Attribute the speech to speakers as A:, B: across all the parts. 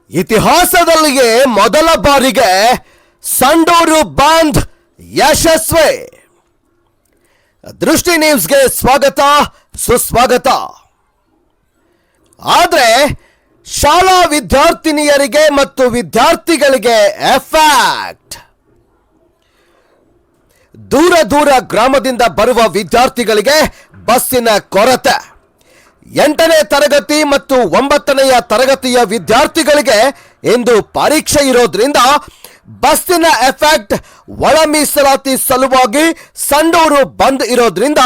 A: ಇತಿಹಾಸದಲ್ಲಿಯೇ ಮೊದಲ ಬಾರಿಗೆ ಸಂಡೂರು ಬಂದ್ ಯಶಸ್ವಿ. ದೃಷ್ಟಿ ನ್ಯೂಸ್ಗೆ ಸ್ವಾಗತ ಸುಸ್ವಾಗತ. ಆದರೆ ಶಾಲಾ ವಿದ್ಯಾರ್ಥಿನಿಯರಿಗೆ ಮತ್ತು ವಿದ್ಯಾರ್ಥಿಗಳಿಗೆ ಎಫೆಕ್ಟ್. ದೂರ ದೂರ ಗ್ರಾಮದಿಂದ ಬರುವ ವಿದ್ಯಾರ್ಥಿಗಳಿಗೆ ಬಸ್ಸಿನ ಕೊರತೆ. 8ನೇ ತರಗತಿ ಮತ್ತು 9ನೇ ತರಗತಿಯ ವಿದ್ಯಾರ್ಥಿಗಳಿಗೆ ಇಂದು ಪರೀಕ್ಷೆ ಇರೋದ್ರಿಂದ ಬಸ್ಸಿನ ಎಫೆಕ್ಟ್. ಒಳ ಮೀಸಲಾತಿ ಸಲುವಾಗಿ ಸಂಡೂರು ಬಂದ್ ಇರೋದ್ರಿಂದ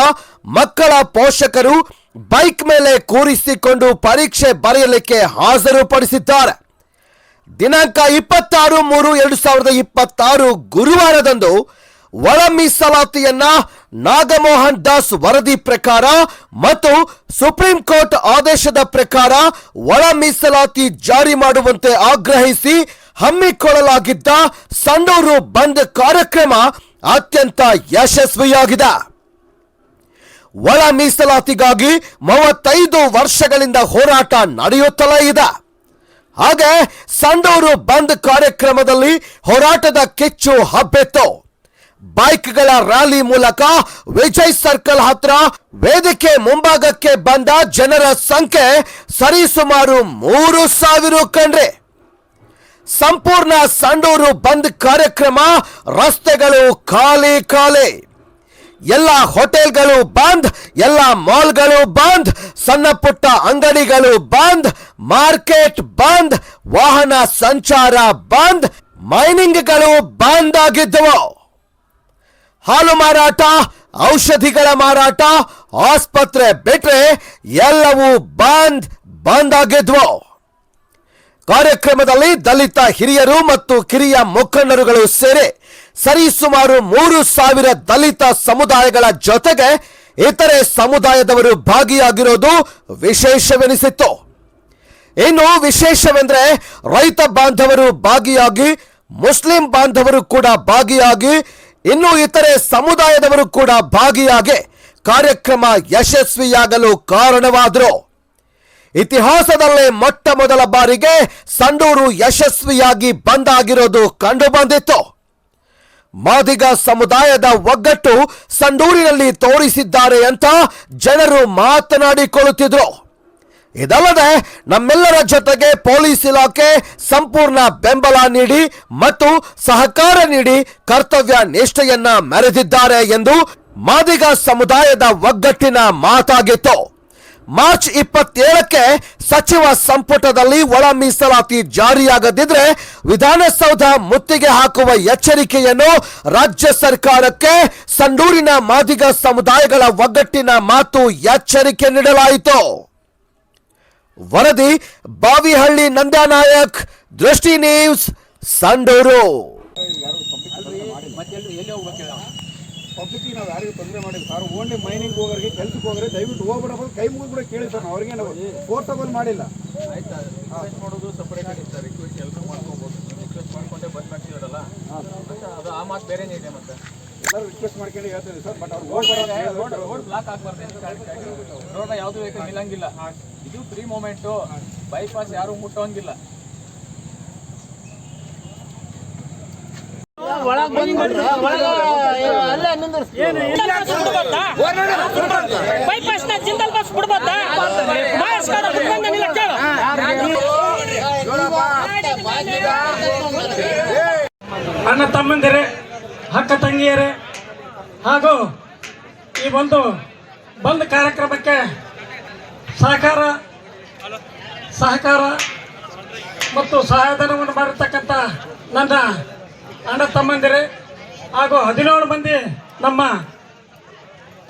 A: ಮಕ್ಕಳ ಪೋಷಕರು ಬೈಕ್ ಮೇಲೆ ಕೂರಿಸಿಕೊಂಡು ಪರೀಕ್ಷೆ ಬರೆಯಲಿಕ್ಕೆ ಹಾಜರುಪಡಿಸಿದ್ದಾರೆ. ದಿನಾಂಕ 26/3/2026 ಗುರುವಾರದಂದು ಒಳ ಮೀಸಲಾತಿಯನ್ನ ನಾಗಮೋಹನ್ ದಾಸ್ ವರದಿ ಪ್ರಕಾರ ಮತ್ತು ಸುಪ್ರೀಂ ಕೋರ್ಟ್ ಆದೇಶದ ಪ್ರಕಾರ ಒಳ ಮೀಸಲಾತಿ ಜಾರಿ ಮಾಡುವಂತೆ ಆಗ್ರಹಿಸಿ ಹಮ್ಮಿಕೊಳ್ಳಲಾಗಿದ್ದ ಸಂಡೂರು ಬಂದ್ ಕಾರ್ಯಕ್ರಮ ಅತ್ಯಂತ ಯಶಸ್ವಿಯಾಗಿದೆ. ಒಳ ಮೀಸಲಾತಿಗಾಗಿ 35 ವರ್ಷಗಳಿಂದ ಹೋರಾಟ ನಡೆಯುತ್ತಲೇ ಇದೆ. ಹಾಗೆ ಸಂಡೂರು ಬಂದ್ ಕಾರ್ಯಕ್ರಮದಲ್ಲಿ ಹೋರಾಟದ ಕಿಚ್ಚು ಹಬ್ಬಿತ್ತು. ಬೈಕ್ಗಳ ರ್ಯಾಲಿ ಮೂಲಕ ವಿಜಯ್ ಸರ್ಕಲ್ ಹತ್ರ ವೇದಿಕೆ ಮುಂಭಾಗಕ್ಕೆ ಬಂದ ಜನರ ಸಂಖ್ಯೆ ಸರಿಸುಮಾರು 3,000 ಕಣ್ರಿ. ಸಂಪೂರ್ಣ ಸಂಡೂರು ಬಂದ್ ಕಾರ್ಯಕ್ರಮ, ರಸ್ತೆಗಳು ಖಾಲಿ ಖಾಲಿ, ಎಲ್ಲ ಹೋಟೆಲ್ಗಳು ಬಂದ್, ಎಲ್ಲ ಮಾಲ್ಗಳು ಬಂದ್, ಸಣ್ಣ ಪುಟ್ಟ ಅಂಗಡಿಗಳು ಬಂದ್, ಮಾರ್ಕೆಟ್ ಬಂದ್, ವಾಹನ ಸಂಚಾರ ಬಂದ್, ಮೈನಿಂಗ್ಗಳು ಬಂದ್ ಆಗಿದ್ದವು. ಹಾಲು ಮಾರಾಟ, ಔಷಧಿಗಳ ಮಾರಾಟ, ಆಸ್ಪತ್ರೆ ಬಿಟ್ರೆ ಎಲ್ಲವೂ ಬಂದ್ ಆಗಿದ್ವು. ಕಾರ್ಯಕ್ರಮದಲ್ಲಿ ದಲಿತ ಹಿರಿಯರು ಮತ್ತು ಕಿರಿಯ ಮುಖಂಡರುಗಳು ಸೇರಿ ಸರಿಸುಮಾರು 3,000 ದಲಿತ ಸಮುದಾಯಗಳ ಜೊತೆಗೆ ಇತರೆ ಸಮುದಾಯದವರು ಭಾಗಿಯಾಗಿರೋದು ವಿಶೇಷವೆನಿಸಿತ್ತು. ಇನ್ನು ವಿಶೇಷವೆಂದರೆ ರೈತ ಬಾಂಧವರು ಭಾಗಿಯಾಗಿ, ಮುಸ್ಲಿಂ ಬಾಂಧವರು ಕೂಡ ಭಾಗಿಯಾಗಿ, ಇನ್ನು ಇತರೆ ಸಮುದಾಯದವರು ಕೂಡ ಭಾಗಿಯಾಗಿ ಕಾರ್ಯಕ್ರಮ ಯಶಸ್ವಿಯಾಗಲು ಕಾರಣವಾದರು. ಇತಿಹಾಸದಲ್ಲೇ ಮೊಟ್ಟ ಮೊದಲ ಬಾರಿಗೆ ಸಂಡೂರು ಯಶಸ್ವಿಯಾಗಿ ಬಂದ್ ಆಗಿರೋದು ಕಂಡು ಬಂದಿತ್ತು. ಮಾದಿಗ ಸಮುದಾಯದ ಒಗ್ಗಟ್ಟು ಸಂಡೂರಿನಲ್ಲಿ ತೋರಿಸಿದ್ದಾರೆ ಅಂತ ಜನರು ಮಾತನಾಡಿಕೊಳ್ಳುತ್ತಿದ್ರು. ಇದಲ್ಲದೆ ನಮ್ಮೆಲ್ಲರ ಜೊತೆಗೆ ಪೊಲೀಸ್ ಇಲಾಖೆ ಸಂಪೂರ್ಣ ಬೆಂಬಲ ನೀಡಿ ಮತ್ತು ಸಹಕಾರ ನೀಡಿ ಕರ್ತವ್ಯ ನಿಷ್ಠೆಯನ್ನ ಮೆರೆದಿದ್ದಾರೆ ಎಂದು ಮಾದಿಗ ಸಮುದಾಯದ ಒಗ್ಗಟ್ಟಿನ ಮಾತಾಗಿತ್ತು. ಮಾರ್ಚ್ 27ಕ್ಕೆ ಸಚಿವ ಸಂಪುಟದಲ್ಲಿ ಒಳ ಮೀಸಲಾತಿ ಜಾರಿಯಾಗದಿದ್ರೆ ವಿಧಾನಸೌಧ ಮುತ್ತಿಗೆ ಹಾಕುವ ಎಚ್ಚರಿಕೆಯನ್ನು ರಾಜ್ಯ ಸರ್ಕಾರಕ್ಕೆ ಸಂಡೂರಿನ ಮಾದಿಗ ಸಮುದಾಯಗಳ ಒಗ್ಗಟ್ಟಿನ ಮಾತು ಎಚ್ಚರಿಕೆ ನೀಡಲಾಯಿತು. ವರದಿ ಬಾವಿಹಳ್ಳಿ ನಂದ್ಯಾನಾಯಕ್, ದೃಷ್ಟಿ ನ್ಯೂಸ್, ಸಂಡೂರು.
B: ಪಬ್ಲಿಕ್ ನಾವು ಯಾರಿಗೂ ತೊಂದರೆ ಮಾಡಿಲ್ಲ ಸರ್. ಓನ್ಲಿ ಮೈನಿಂಗ್ ಹೋಗೋರಿಗೆ, ಕೆಲ್ಸಕ್ಕೆ ಹೋಗೋರಿಗೆ ದಯವಿಟ್ಟು ಹೋಗ್ಬಿಡಬಹುದು, ಕೈ ಮುಗಿದು ಕೂಡ ಕೇಳಿ ಸರ್. ನಾವು ಅವ್ರಿಗೆ ನಾವು ಫೋರ್ಸಬಲ್ ಮಾಡಿಲ್ಲ.
C: ಆಯ್ತಾ ರಿಕ್ವೆಸ್ಟ್ ಮಾಡೋದು ಸಪರೇಟ್ ಆಗಿತ್ತು. ರಿಕ್ವೆಸ್ಟ್ ಕೆಲಸ ಮಾಡ್ಕೋಬಹುದು, ರಿಕ್ವೆಸ್ಟ್ ಮಾಡ್ಕೊಂಡೆ ಬಂದ್ ಮಾಡ್ತಿದಾರಲ್ಲ, ಅದು ಆ ಮಾತು ಬೇರೆನೇ ಇದೆ. ಮತ್ತೆ
B: ಎಲ್ಲರೂ ರಿಕ್ವೆಸ್ಟ್ ಮಾಡ್ಕೊಂಡು ಹೇಳ್ತೀವಿ ಸರ್. ಬಟ್ ಅವ್ರು
C: ರೋಡ್ ಬ್ಲಾಕ್ ಆಗ್ಬಾರ್ದು, ರೋಡ್ ಯಾವ್ದು ವೆಹಿಕಲ್ ನಿಲ್ಲಂಗಿಲ್ಲ. ಇದು ಫ್ರೀ ಮೂಮೆಂಟು, ಬೈಪಾಸ್ ಯಾರು ಮುಟ್ಟೋಂಗಿಲ್ಲ.
D: ಅಣ್ಣ ತಮ್ಮಂದಿರೇ, ಅಕ್ಕ ತಂಗಿಯರೇ, ಹಾಗೂ ಈ ಒಂದು ಬಂದ್ ಕಾರ್ಯಕ್ರಮಕ್ಕೆ ಸಹಕಾರ ಮತ್ತು ಸಹಾಯಧನವನ್ನು ಮಾಡಿರ್ತಕ್ಕಂಥ ನನ್ನ ಅಣ್ಣ ತಮ್ಮಂದಿರೇ ಹಾಗೂ 17 ಮಂದಿ ನಮ್ಮ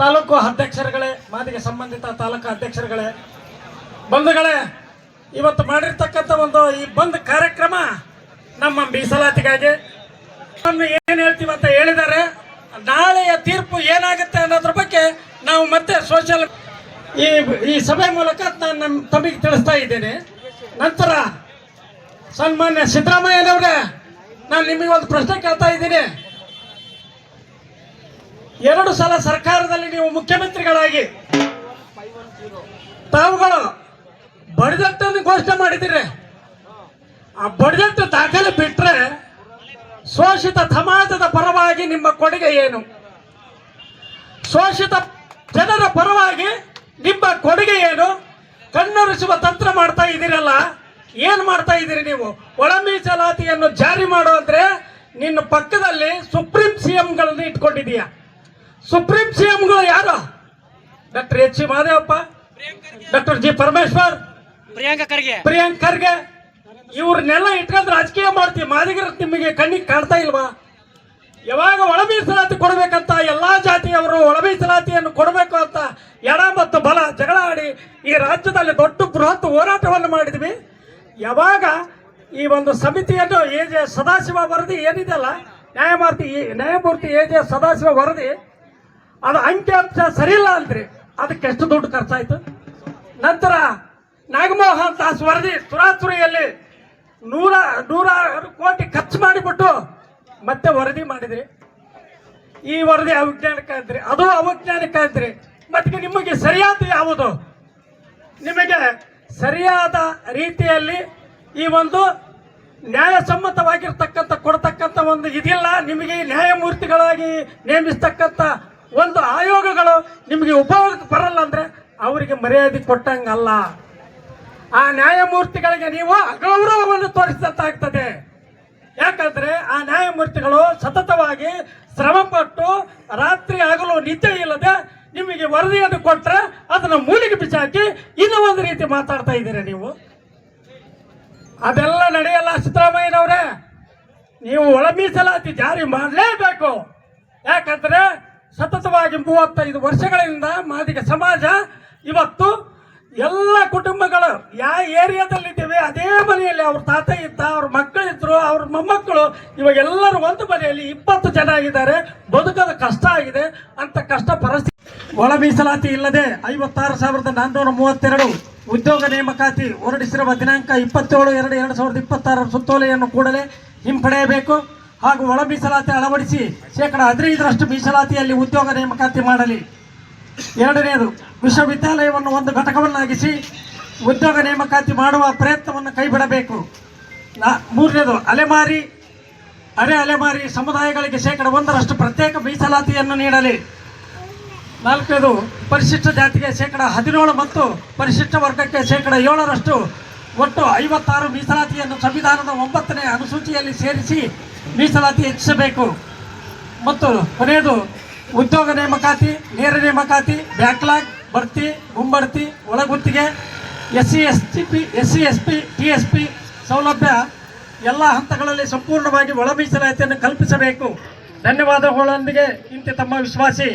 D: ತಾಲೂಕು ಅಧ್ಯಕ್ಷರುಗಳೇ, ಮಾದಿಗೆ ಸಂಬಂಧಿತ ತಾಲೂಕು ಅಧ್ಯಕ್ಷರುಗಳೇ, ಬಂಧುಗಳೇ, ಇವತ್ತು ಮಾಡಿರ್ತಕ್ಕಂಥ ಒಂದು ಈ ಬಂದ್ ಕಾರ್ಯಕ್ರಮ ನಮ್ಮ ಮೀಸಲಾತಿಗಾಗಿ ಏನು ಹೇಳ್ತೀವಿ ಅಂತ ಹೇಳಿದ್ದಾರೆ. ನಾಳೆಯ ತೀರ್ಪು ಏನಾಗುತ್ತೆ ಅನ್ನೋದ್ರ ಬಗ್ಗೆ ನಾವು ಮತ್ತೆ ಸೋಷಿಯಲ್ ಈ ಸಭೆ ಮೂಲಕ ನಾನು ನಮ್ಮ ತಮಗೆ ತಿಳಿಸ್ತಾ ಇದ್ದೇನೆ. ನಂತರ ಸನ್ಮಾನ್ಯ ಸಿದ್ದರಾಮಯ್ಯನವರೇ, ನಾನು ನಿಮಗೆ ಒಂದು ಪ್ರಶ್ನೆ ಕೇಳ್ತಾ ಇದ್ದೀನಿ. 2 ಸಲ ಸರ್ಕಾರದಲ್ಲಿ ನೀವು ಮುಖ್ಯಮಂತ್ರಿಗಳಾಗಿ ತಾವುಗಳು ಬಡಿದಟ್ಟನ್ನು ಘೋಷಣೆ ಮಾಡಿದ್ದೀರಿ. ಆ ಬಡ್ಜೆಟ್ ದಾಖಲೆ ಬಿಟ್ರೆ ಶೋಷಿತ ಸಮಾಜದ ಪರವಾಗಿ ನಿಮ್ಮ ಕೊಡುಗೆ ಏನು? ಶೋಷಿತ ಜನರ ಪರವಾಗಿ ನಿಮ್ಮ ಕೊಡುಗೆ ಏನು? ಕಣ್ಣೊರೆಸುವ ತಂತ್ರ ಮಾಡ್ತಾ ಇದ್ದೀರಲ್ಲ, ಏನ್ ಮಾಡ್ತಾ ಇದ್ದೀರಿ ನೀವು? ಒಳ ಮೀಸಲಾತಿಯನ್ನು ಜಾರಿ ಮಾಡು ಅಂದ್ರೆ ನಿನ್ನ ಪಕ್ಕದಲ್ಲಿ ಸುಪ್ರೀಂ ಸಿಎಂಗಳನ್ನು ಇಟ್ಕೊಂಡಿದೀಯ. ಸುಪ್ರೀಂ ಸಿಎಂಗಳು ಯಾರು? Doctor H C Mahadevappa, doctor G Parameshwar, Priyank Kharge ಇವ್ರನ್ನೆಲ್ಲ ಇಟ್ಕೊಂಡು ರಾಜಕೀಯ ಮಾಡ್ತೀವಿ. ಮಾದಿಗರ ನಿಮಗೆ ಕಣ್ಣಿಗೆ ಕಾಣ್ತಾ ಇಲ್ವಾ? ಯಾವಾಗ ಒಳ ಮೀಸಲಾತಿ ಕೊಡಬೇಕಂತ ಎಲ್ಲಾ ಜಾತಿಯವರು ಒಳ ಮೀಸಲಾತಿಯನ್ನು ಕೊಡಬೇಕು ಅಂತ ಎಡ ಮತ್ತು ಬಲ ಜಗಳ ಆಡಿ ಈ ರಾಜ್ಯದಲ್ಲಿ ದೊಡ್ಡ ಬೃಹತ್ ಹೋರಾಟವನ್ನು ಮಾಡಿದ್ವಿ. ಯಾವಾಗ ಈ ಒಂದು ಸಮಿತಿಯನ್ನು ಎ ಜೆ ಸದಾಶಿವ ವರದಿ ಏನಿದೆಯಲ್ಲ, ನ್ಯಾಯಮೂರ್ತಿ ಎ ಜೆ ಸದಾಶಿವ ವರದಿ, ಅದು ಅಂಕಿಅಂಶ ಸರಿ ಇಲ್ಲ ಅಂದ್ರಿ. ಅದಕ್ಕೆ ಎಷ್ಟು ದುಡ್ಡು ಖರ್ಚಾಯ್ತು? ನಂತರ ನಾಗಮೋಹನ್ ದಾಸ್ ವರದಿ ತುರಾತುರಿಯಲ್ಲಿ 100 ಕೋಟಿ ಖರ್ಚು ಮಾಡಿಬಿಟ್ಟು ಮತ್ತೆ ವರದಿ ಮಾಡಿದ್ರಿ. ಈ ವರದಿ ಅವೈಜ್ಞಾನಿಕ ಇದ್ರಿ, ಅದು ಅವೈಜ್ಞಾನಿಕ ಇದ್ರಿ. ಮತ್ತೆ ನಿಮಗೆ ಸರಿಯಾದ ಯಾವುದು? ನಿಮಗೆ ಸರಿಯಾದ ರೀತಿಯಲ್ಲಿ ಈ ಒಂದು ನ್ಯಾಯಸಮ್ಮತವಾಗಿರ್ತಕ್ಕಂಥ ಕೊಡ್ತಕ್ಕಂಥ ಒಂದು ಇದಿಲ್ಲ. ನಿಮಗೆ ನ್ಯಾಯಮೂರ್ತಿಗಳಾಗಿ ನೇಮಿಸ್ತಕ್ಕಂಥ ಒಂದು ಆಯೋಗಗಳು ನಿಮಗೆ ಉಪಯೋಗಕ್ಕೆ ಬರಲ್ಲ ಅಂದ್ರೆ ಅವರಿಗೆ ಮರ್ಯಾದೆ ಕೊಟ್ಟಂಗಲ್ಲ. ಆ ನ್ಯಾಯಮೂರ್ತಿಗಳಿಗೆ ನೀವು ಅಗೌರವವನ್ನು ತೋರಿಸಿದಂತಾಗ್ತದೆ. ಯಾಕಂದ್ರೆ ಆ ನ್ಯಾಯಮೂರ್ತಿಗಳು ಸತತವಾಗಿ ಶ್ರಮಪಟ್ಟು ರಾತ್ರಿ ಹಗಲು ನಿದ್ದೆ ಇಲ್ಲದೆ ನಿಮಗೆ ವರದಿಯನ್ನು ಕೊಟ್ಟರೆ ಅದನ್ನು ಮೂಲಿಗೆ ಬಿಸಾಕಿ ಇನ್ನೂ ಒಂದು ರೀತಿ ಮಾತಾಡ್ತಾ ಇದ್ದೀರಾ ನೀವು. ಅದೆಲ್ಲ ನಡೆಯಲ್ಲ ಸಿದ್ದರಾಮಯ್ಯನವರೇ. ನೀವು ಒಳ ಮೀಸಲಾತಿ ಜಾರಿ ಮಾಡಲೇಬೇಕು. ಯಾಕಂದ್ರೆ ಸತತವಾಗಿ 35 ವರ್ಷಗಳಿಂದ ಮಾದಿಗ ಸಮಾಜ ಇವತ್ತು ಎಲ್ಲ ಕುಟುಂಬಗಳು ಯಾವ ಏರಿಯಾದಲ್ಲಿದ್ದೇವೆ ಅದೇ ಮನೆಯಲ್ಲಿ ಅವ್ರ ತಾತ ಇದ್ದ, ಅವ್ರ ಮಕ್ಕಳಿದ್ರು, ಅವ್ರ ಮೊಮ್ಮಕ್ಕಳು, ಇವಾಗ ಎಲ್ಲರೂ ಒಂದು ಮನೆಯಲ್ಲಿ 20 ಜನ ಆಗಿದ್ದಾರೆ. ಬದುಕೋದು ಕಷ್ಟ ಆಗಿದೆ. ಅಂತ ಕಷ್ಟ ಪರಿಸ್ಥಿತಿ. ಒಳ ಮೀಸಲಾತಿ ಇಲ್ಲದೆ 56,432 ಉದ್ಯೋಗ ನೇಮಕಾತಿ ಹೊರಡಿಸಿರುವ ದಿನಾಂಕ 27/2/2026 ಸುತ್ತೋಲೆಯನ್ನು ಕೂಡಲೇ ಹಿಂಪಡೆಯಬೇಕು. ಹಾಗೂ ಒಳ ಮೀಸಲಾತಿ ಅಳವಡಿಸಿ 15% ಮೀಸಲಾತಿಯಲ್ಲಿ ಉದ್ಯೋಗ ನೇಮಕಾತಿ ಮಾಡಲಿ. ಎರಡನೆಯದು, ವಿಶ್ವವಿದ್ಯಾಲಯವನ್ನು ಒಂದು ಘಟಕವನ್ನಾಗಿಸಿ ಉದ್ಯೋಗ ನೇಮಕಾತಿ ಮಾಡುವ ಪ್ರಯತ್ನವನ್ನು ಕೈಬಿಡಬೇಕು. ಮೂರನೇದು, ಅಲೆಮಾರಿ ಸಮುದಾಯಗಳಿಗೆ 1% ಪ್ರತ್ಯೇಕ ಮೀಸಲಾತಿಯನ್ನು ನೀಡಲಿ. ನಾಲ್ಕನೇದು, ಪರಿಶಿಷ್ಟ ಜಾತಿಗೆ 17% ಮತ್ತು ಪರಿಶಿಷ್ಟ ವರ್ಗಕ್ಕೆ 7% ಒಟ್ಟು 56 ಮೀಸಲಾತಿಯನ್ನು ಸಂವಿಧಾನದ 9ನೇ ಅನುಸೂಚಿಯಲ್ಲಿ ಸೇರಿಸಿ ಮೀಸಲಾತಿ ಹೆಚ್ಚಿಸಬೇಕು. ಮತ್ತು ಕೊನೆಯದು, ಉದ್ಯೋಗ ನೇಮಕಾತಿ, ನೇರ ನೇಮಕಾತಿ, ಬ್ಯಾಕ್ಲಾಗ್, ಬಡ್ತಿ, ಮುಂಬಡ್ತಿ, ಒಳಗುತ್ತಿಗೆ, SC ST TSP ಸೌಲಭ್ಯ ಎಲ್ಲ ಹಂತಗಳಲ್ಲಿ ಸಂಪೂರ್ಣವಾಗಿ ಒಳ ಮೀಸಲಾತಿಯನ್ನು ಕಲ್ಪಿಸಬೇಕು. ಧನ್ಯವಾದಗಳೊಂದಿಗೆ ಇಂತೆ ತಮ್ಮ ವಿಶ್ವಾಸಿ